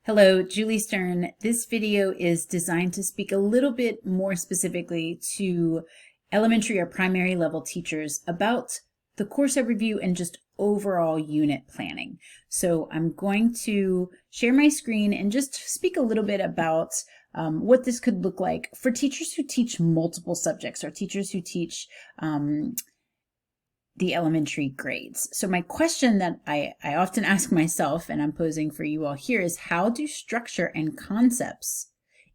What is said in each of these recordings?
Hello, Julie Stern. This video is designed to speak a little bit more specifically to elementary or primary level teachers about the course overview and just overall unit planning. So I'm going to share my screen and just speak a little bit about what this could look like for teachers who teach multiple subjects or teachers who teach the elementary grades. So my question that I often ask myself, and I'm posing for you all here, is how do structure and concepts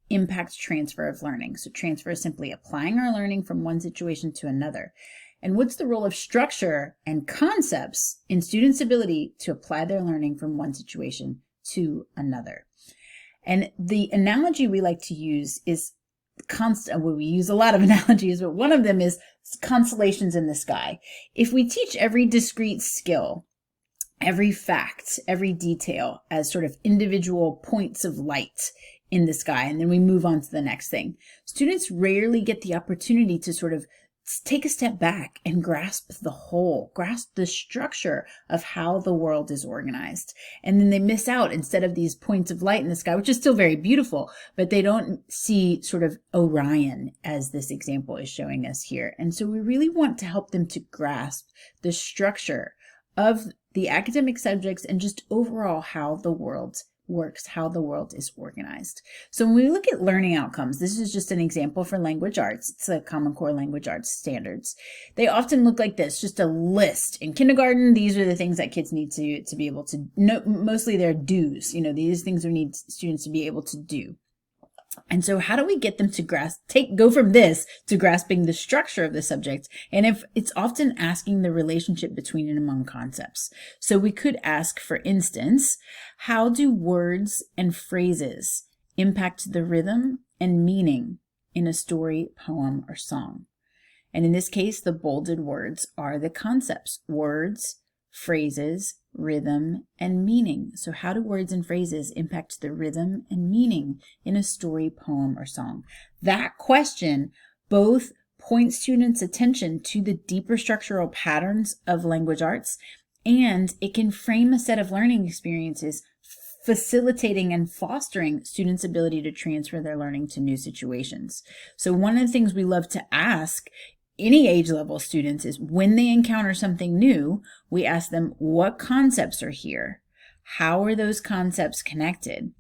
impact transfer of learning? So transfer is simply applying our learning from one situation to another. And what's the role of structure and concepts in students' ability to apply their learning from one situation to another? And the analogy we like to use is well, we use a lot of analogies, but one of them is constellations in the sky. If we teach every discrete skill, every fact, every detail as sort of individual points of light in the sky, and then we move on to the next thing, students rarely get the opportunity to sort of take a step back and grasp the whole, grasp the structure of how the world is organized. And then they miss out, instead of these points of light in the sky, which is still very beautiful, but they don't see sort of Orion, as this example is showing us here. And so we really want to help them to grasp the structure of the academic subjects and just overall how the world works, how the world is organized. So when we look at learning outcomes, this is just an example for language arts. It's the Common Core Language Arts standards. They often look like this, just a list. In kindergarten, these are the things that kids need to be able to know. Mostly they're do's. These things we need students to be able to do. And so how do we get them to go from this to grasping the structure of the subject? And if it's often asking the relationship between and among concepts. So we could ask, for instance, how do words and phrases impact the rhythm and meaning in a story, poem, or song? And in this case, the bolded words are the concepts: words, phrases, rhythm, and meaning. So how do words and phrases impact the rhythm and meaning in a story, poem, or song? That question both points students' attention to the deeper structural patterns of language arts, and it can frame a set of learning experiences, facilitating and fostering students' ability to transfer their learning to new situations. So one of the things we love to ask any age level students is, when they encounter something new, we ask them, what concepts are here? How are those concepts connected?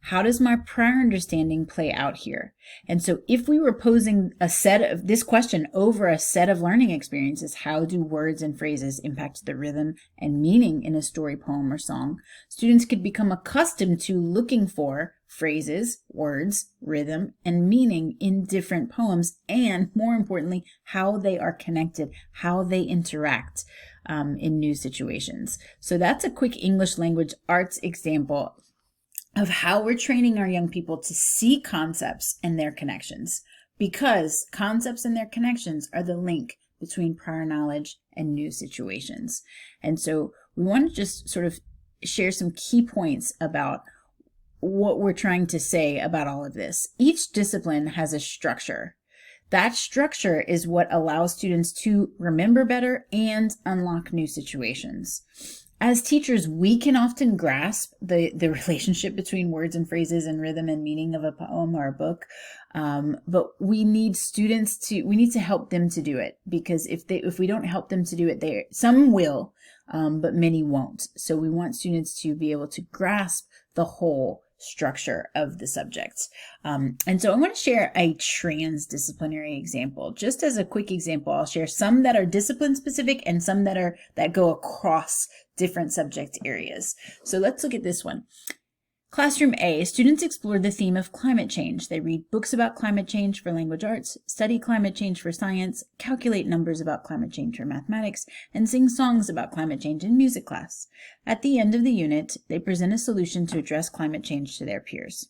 How does my prior understanding play out here? And so if we were posing this question over a set of learning experiences, how do words and phrases impact the rhythm and meaning in a story, poem, or song? Students could become accustomed to looking for phrases, words, rhythm, and meaning in different poems, and more importantly, how they are connected, how they interact in new situations. So that's a quick English language arts example of how we're training our young people to see concepts and their connections, because concepts and their connections are the link between prior knowledge and new situations. And so we want to just sort of share some key points about what we're trying to say about all of this. Each discipline has a structure. That structure is what allows students to remember better and unlock new situations. As teachers, we can often grasp the relationship between words and phrases and rhythm and meaning of a poem or a book, but we need to help them to do it, because if we don't help them to do it, some will, but many won't. So we want students to be able to grasp the whole structure of the subject. And so I want to share a transdisciplinary example. Just as a quick example, I'll share some that are discipline specific and some that go across different subject areas. So let's look at this one. Classroom A, students explore the theme of climate change. They read books about climate change for language arts, study climate change for science, calculate numbers about climate change for mathematics, and sing songs about climate change in music class. At the end of the unit, they present a solution to address climate change to their peers.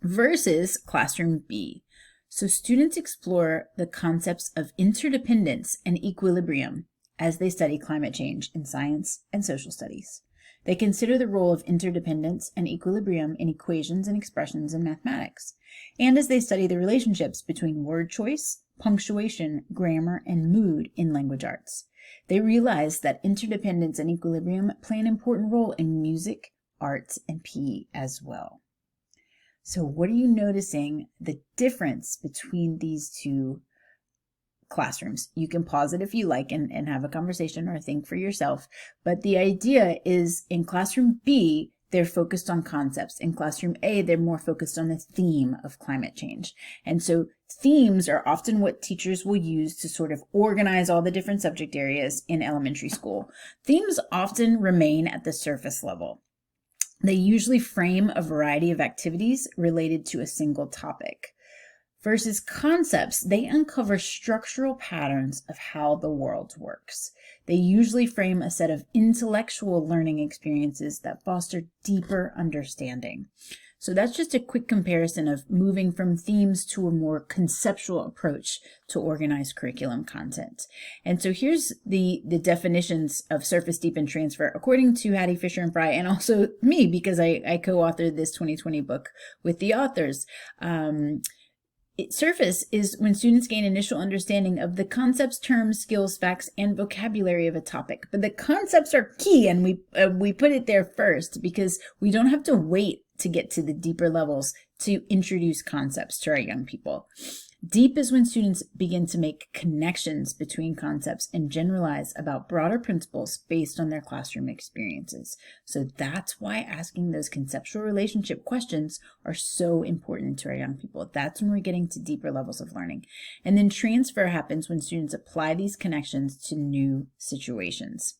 Versus Classroom B. So students explore the concepts of interdependence and equilibrium as they study climate change in science and social studies. They consider the role of interdependence and equilibrium in equations and expressions in mathematics, and as they study the relationships between word choice, punctuation, grammar, and mood in language arts. They realize that interdependence and equilibrium play an important role in music, arts, and PE as well. So what are you noticing the difference between these two classrooms? You can pause it if you like and have a conversation or think for yourself. But the idea is in classroom B, they're focused on concepts. In classroom A, they're more focused on the theme of climate change. And so themes are often what teachers will use to sort of organize all the different subject areas in elementary school. Themes often remain at the surface level. They usually frame a variety of activities related to a single topic. Versus concepts, they uncover structural patterns of how the world works. They usually frame a set of intellectual learning experiences that foster deeper understanding. So that's just a quick comparison of moving from themes to a more conceptual approach to organized curriculum content. And so here's the definitions of surface, deep, and transfer according to Hattie, Fisher, and Fry, and also me, because I co-authored this 2020 book with the authors. Surface is when students gain initial understanding of the concepts, terms, skills, facts, and vocabulary of a topic. But the concepts are key, and we put it there first because we don't have to wait to get to the deeper levels to introduce concepts to our young people. Deep is when students begin to make connections between concepts and generalize about broader principles based on their classroom experiences. So that's why asking those conceptual relationship questions are so important to our young people. That's when we're getting to deeper levels of learning. And then transfer happens when students apply these connections to new situations.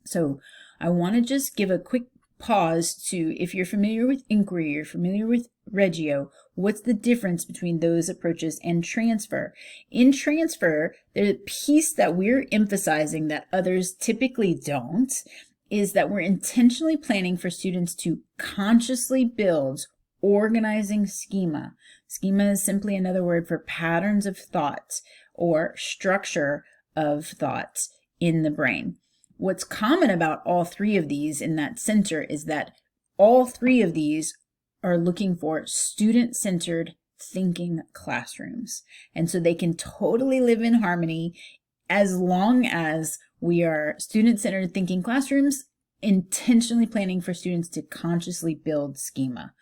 So I want to just give a quick pause to, if you're familiar with inquiry, you're familiar with Reggio, what's the difference between those approaches and transfer? In transfer, the piece that we're emphasizing that others typically don't is that we're intentionally planning for students to consciously build organizing schema. Schema is simply another word for patterns of thought or structure of thought in the brain. What's common about all three of these in that center is that all three of these are looking for student-centered thinking classrooms. And so they can totally live in harmony as long as we are student-centered thinking classrooms, intentionally planning for students to consciously build schema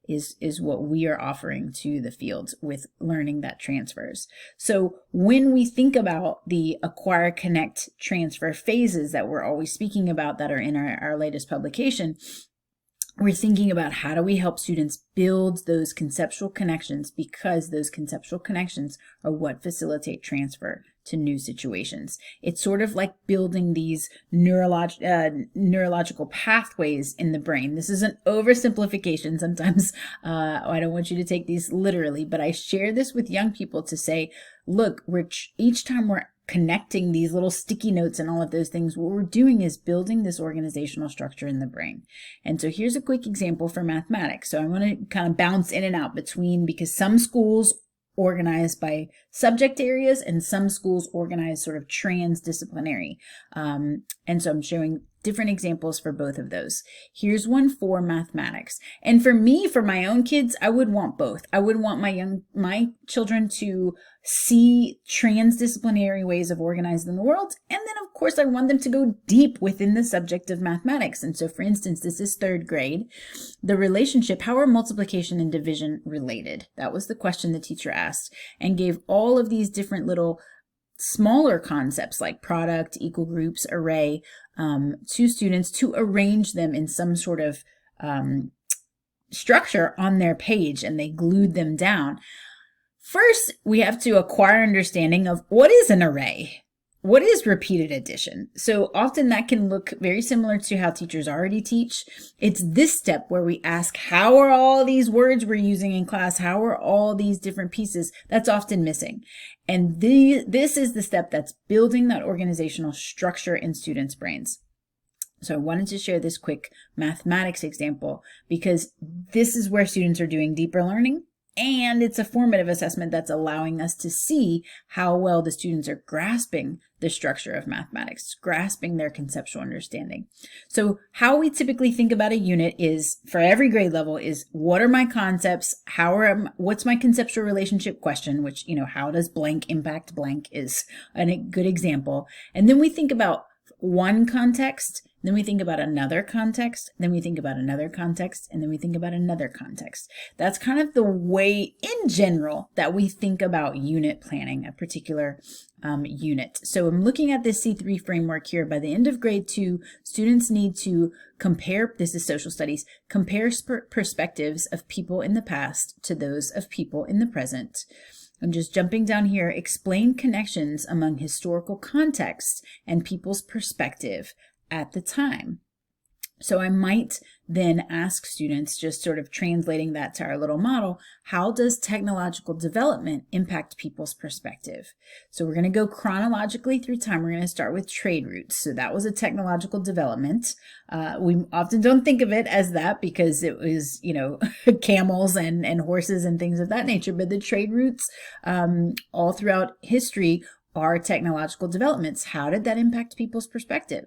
is what we are offering to the field with learning that transfers. So when we think about the acquire, connect, transfer phases that we're always speaking about that are in our latest publication, we're thinking about how do we help students build those conceptual connections, because those conceptual connections are what facilitate transfer to new situations. It's sort of like building these neurological pathways in the brain. This is an oversimplification. Sometimes I don't want you to take these literally, but I share this with young people to say, look, each time we're connecting these little sticky notes and all of those things, what we're doing is building this organizational structure in the brain. And so here's a quick example for mathematics. So I want to kind of bounce in and out between, because some schools organize by subject areas and some schools organize sort of transdisciplinary. And so I'm showing different examples for both of those. Here's one for mathematics. And for me, for my own kids, I would want both. I would want my children to see transdisciplinary ways of organizing the world. And then of course I want them to go deep within the subject of mathematics. And so for instance, this is third grade. The relationship, how are multiplication and division related? That was the question the teacher asked, and gave all of these different little smaller concepts like product, equal groups, array, to students to arrange them in some sort of structure on their page, and they glued them down. First, we have to acquire understanding of what is an array. What is repeated addition? So often that can look very similar to how teachers already teach. It's this step where we ask, how are all these words we're using in class? How are all these different pieces? That's often missing. And this is the step that's building that organizational structure in students' brains. So I wanted to share this quick mathematics example because this is where students are doing deeper learning. And it's a formative assessment that's allowing us to see how well the students are grasping the structure of mathematics, grasping their conceptual understanding. So how we typically think about a unit is, for every grade level, is what are my concepts? What's my conceptual relationship question, which, how does blank impact blank is a good example. And then we think about one context, then we think about another context, then we think about another context, and then we think about another context. That's kind of the way in general that we think about unit planning, a particular unit. So I'm looking at this C3 framework here. By the end of grade 2, students need to compare, this is social studies, compare perspectives of people in the past to those of people in the present. I'm just jumping down here, explain connections among historical contexts and people's perspective at the time. So I might then ask students, just sort of translating that to our little model, how does technological development impact people's perspective? So we're going to go chronologically through time. We're going to start with trade routes. So that was a technological development. We often don't think of it as that because it was, camels and horses and things of that nature. But the trade routes all throughout history are technological developments. How did that impact people's perspective?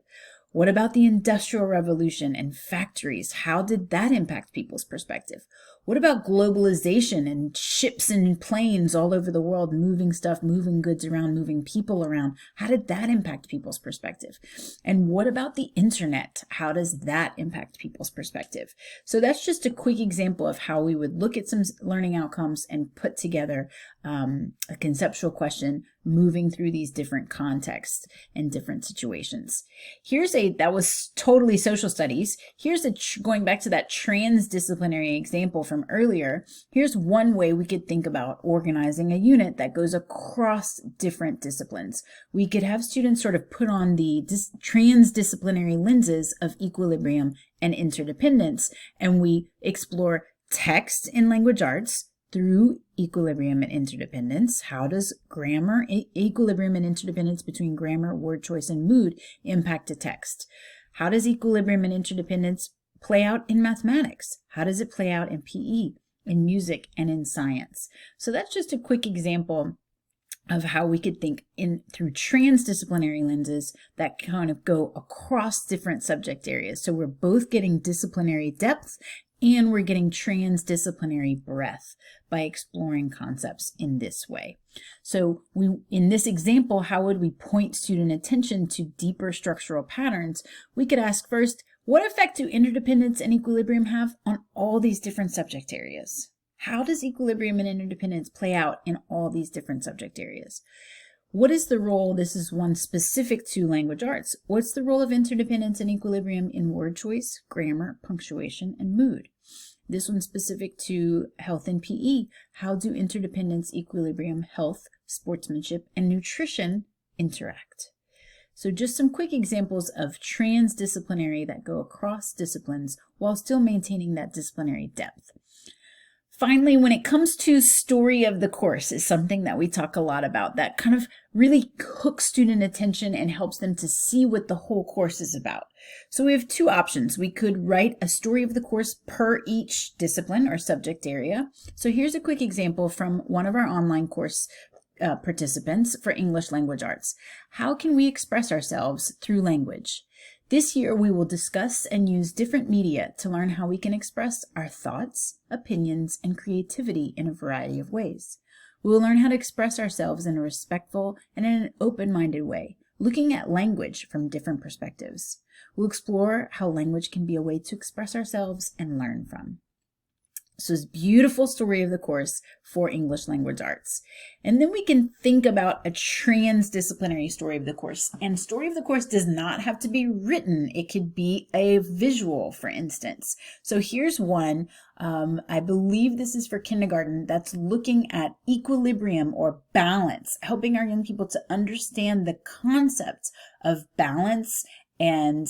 What about the Industrial Revolution and factories? How did that impact people's perspective? What about globalization and ships and planes all over the world, moving stuff, moving goods around, moving people around? How did that impact people's perspective? And what about the internet? How does that impact people's perspective? So that's just a quick example of how we would look at some learning outcomes and put together a conceptual question moving through these different contexts and different situations. That was totally social studies. Here's going back to that transdisciplinary example from earlier. Here's one way we could think about organizing a unit that goes across different disciplines. We could have students sort of put on the transdisciplinary lenses of equilibrium and interdependence, and we explore text in language arts through equilibrium and interdependence. How does grammar, equilibrium and interdependence between grammar, word choice, and mood impact a text? How does equilibrium and interdependence play out in mathematics? How does it play out in PE, in music, and in science? So that's just a quick example of how we could think through transdisciplinary lenses that kind of go across different subject areas. So we're both getting disciplinary depth and we're getting transdisciplinary breadth by exploring concepts in this way. So in this example, how would we point student attention to deeper structural patterns? We could ask first, what effect do interdependence and equilibrium have on all these different subject areas? How does equilibrium and interdependence play out in all these different subject areas? What is the role, this is one specific to language arts, what's the role of interdependence and equilibrium in word choice, grammar, punctuation, and mood? This one's specific to health and PE. How do interdependence, equilibrium, health, sportsmanship, and nutrition interact? So just some quick examples of transdisciplinary that go across disciplines while still maintaining that disciplinary depth. Finally, when it comes to story of the course is something that we talk a lot about that kind of really hooks student attention and helps them to see what the whole course is about. So we have two options. We could write a story of the course per each discipline or subject area. So here's a quick example from one of our online course participants for English language arts. How can we express ourselves through language? This year, we will discuss and use different media to learn how we can express our thoughts, opinions, and creativity in a variety of ways. We will learn how to express ourselves in a respectful and in an open-minded way, looking at language from different perspectives. We'll explore how language can be a way to express ourselves and learn from. So it's a beautiful story of the course for English language arts. And then we can think about a transdisciplinary story of the course. And story of the course does not have to be written. It could be a visual, for instance. So here's one, I believe this is for kindergarten, that's looking at equilibrium or balance, helping our young people to understand the concept of balance and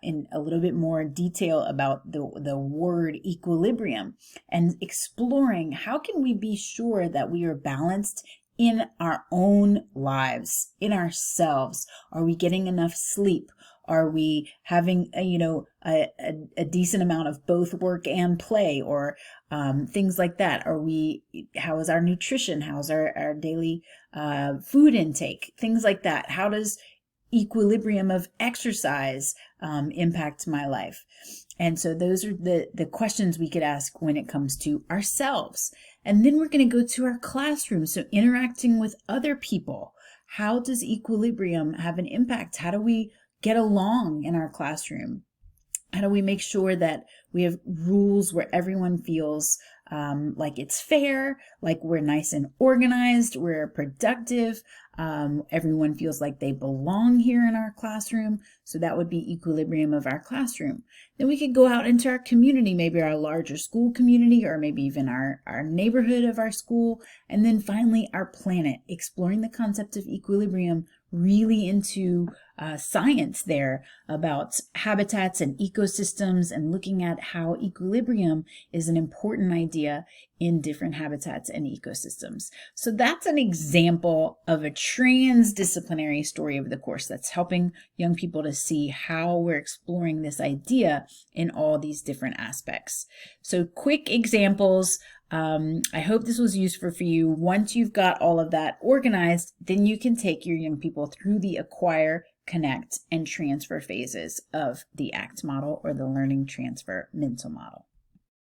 in a little bit more detail about the word equilibrium, and exploring how can we be sure that we are balanced in our own lives, in ourselves. Are we getting enough sleep? Are we having a decent amount of both work and play, or things like that? How is our nutrition? How's our daily food intake? Things like that. How does equilibrium of exercise impact my life? And so those are the questions we could ask when it comes to ourselves. And then we're going to go to our classroom. So interacting with other people. How does equilibrium have an impact? How do we get along in our classroom? How do we make sure that we have rules where everyone feels like it's fair, like we're nice and organized, we're productive, everyone feels like they belong here in our classroom? So that would be equilibrium of our classroom. Then we could go out into our community, maybe our larger school community, or maybe even our neighborhood of our school. And then finally, our planet, exploring the concept of equilibrium really into science there about habitats and ecosystems, and looking at how equilibrium is an important idea in different habitats and ecosystems. So that's an example of a transdisciplinary story of the course that's helping young people to see how we're exploring this idea in all these different aspects. So quick examples. I hope this was useful for you. Once you've got all of that organized, then you can take your young people through the acquire, connect, and transfer phases of the ACT model, or the learning transfer mental model.